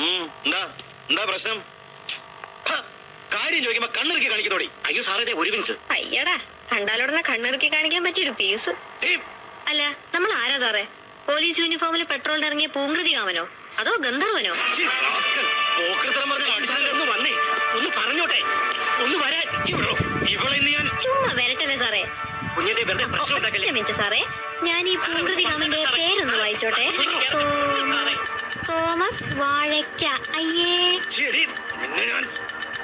എന്താ എന്താ പ്രശ്നം? കാര്യം ചോദിക്കുമ്പോ കണ്ണിറുക്കി കാണിക്കുന്നോടി. അയ്യോ സാറേ ഒരു മിനിറ്റ്. അയ്യടാ കണ്ടാലോടനെ കണ്ണിറുക്കി കാണിക്കാൻ പറ്റിയൊരു പീസ്. അല്ല നമ്മൾ ആരാ സാറേ? പോലീസ് യൂണിഫോമിൽ പെട്രോളിന് ഇറങ്ങിയ പൂങ്കൃതി കാമനോ അതോ ഗന്ധർവനോ? വന്നേ ഒന്ന് പറഞ്ഞോട്ടെ, ഒന്ന് വരാൻ. ചുമ്മാ വരട്ടല്ലേ സാറേ. മിനിറ്റ് സാറേ, ഞാൻ ഈ പൂങ്കൃതി കാമന്റെ പേരൊന്ന് വായിച്ചോട്ടെ. തോമസ് വാഴയ്ക്ക. അയ്യേ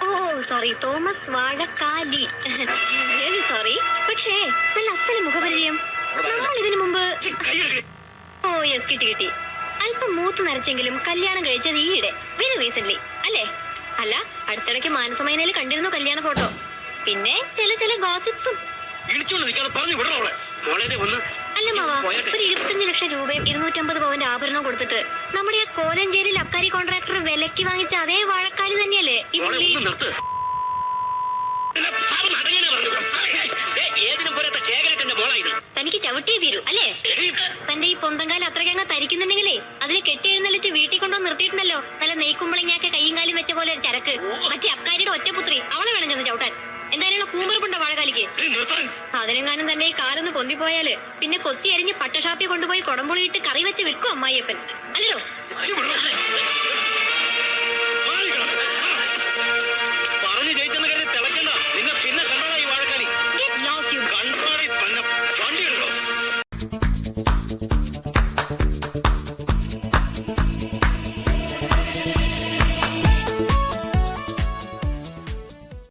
ഓ സോറി, തോമസ് വാഴക്കാലി. സോറി. പക്ഷേ നല്ല അസല് മുഖപരിചയം. നമ്മൾ ഇതിനു മുമ്പ് ഓ യെസ് കിട്ടി. അല്പം മൂത്ത് നരച്ചെങ്കിലും കല്യാണം കഴിച്ചത് ഈയിടെ, വെരി റീസെന്റ് അല്ലേ? അല്ല, അടുത്തിടയ്ക്ക് മാനസമൈനയിൽ കണ്ടിരുന്നു കല്യാണ ഫോട്ടോ. പിന്നെ ചില ഗോസിപ്സും. അല്ല മാവാ, ഒരു 25 ലക്ഷം രൂപയും 250 പവന്റെ ആഭരണം കൊടുത്തിട്ട് നമ്മുടെ ആ കോലഞ്ചേരിയിൽ അബ്കാരി കോൺട്രാക്ടർ വിലക്ക് വാങ്ങിച്ച അതേ വാഴക്കാരി തന്നെയല്ലേ ഈ പുള്ളി? തനിക്ക് ചവിട്ടിയേ തീരൂ അല്ലേ? തന്റെ ഈ പൊന്തങ്കാലം അത്രയ്ക്കങ്ങ് തരിക്കുന്നുണ്ടെങ്കിലേ അതിന് കെട്ടിയെഴുന്നള്ളിച്ച് വീട്ടിൽ കൊണ്ടുവന്ന് നിർത്തിയിട്ടുണ്ടല്ലോ നല്ല നെയ്ക്കുമ്പളങ്ങാക്കെ കൈയും കാലും വെച്ച പോലെ ഒരു ചരക്ക്. മറ്റേ അബ്കാരിയുടെ ഒറ്റപുത്രി, അവളെ വേണം ചെന്ന് ചവിട്ടാൻ. എന്തായാലും കൂമ്പറുണ്ടോ വാഴക്കാലിക്ക്? അതിനെങ്ങാനും തന്നെ ഈ കാലൊന്ന് പൊന്തിപ്പോയാല് പിന്നെ കൊത്തി അരിഞ്ഞ് പട്ടഷാപ്പിൽ കൊണ്ടുപോയി കൊടമ്പുളിയിട്ട് കറി വെച്ച് വിൽക്കും അമ്മായിയപ്പൻ, അല്ലല്ലോ?